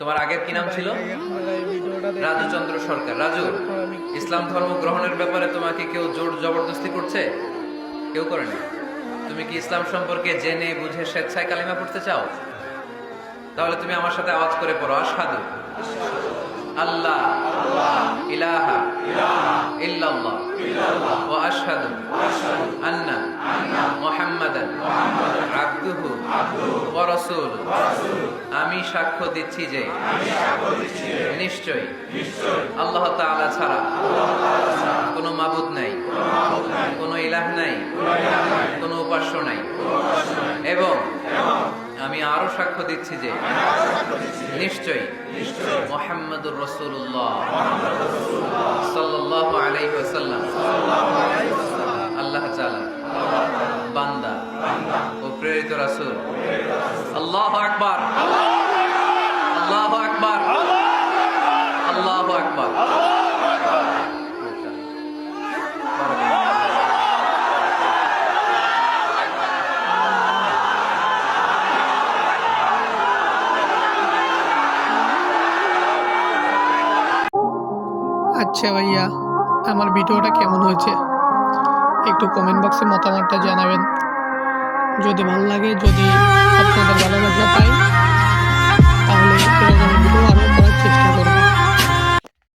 তোমার আগের কি নাম ছিল? রাজু চন্দ্র সরকার। রাজু, ইসলাম ধর্ম গ্রহণের ব্যাপারে তোমাকে কেউ জোর জবরদস্তি করছে? কেউ করেনি? তুমি কি ইসলাম সম্পর্কে জেনে বুঝে স্বেচ্ছায় কালিমা পড়তে চাও? তাহলে তুমি আমার সাথে আওয়াজ করে পড়ো, আশহাদু আল্লাহ ইলাহা ইল্লাল্লাহ ওয়া আশহাদু আন্না মুহাম্মাদান আবদুহু ওয়া রাসূলুহু। আমি সাক্ষ্য দিচ্ছি যে নিশ্চয়ই আল্লাহ তাআলা ছাড়া কোনো মাবুদ নাই, কোনো ইলাহ নাই, কোনো উপাস্য নাই, এবং আমি আরো সাক্ষ্য দিচ্ছি যে নিশ্চয়ই মুহাম্মাদুর রাসূলুল্লাহ সাল্লাল্লাহু আলাইহি ওয়াসাল্লাম আল্লাহ তাআলা বান্দা ও প্রেরিত রাসূল। আল্লাহু আকবার, আল্লাহু আকবার, আল্লাহু আকবার। আচ্ছা ভাইয়া, আমার ভিডিওটা কেমন হয়েছে একটু কমেন্ট বক্সে মতামতটা জানাবেন। যদি ভালো লাগে, যদি আপনাদের ভালোবাসা পাই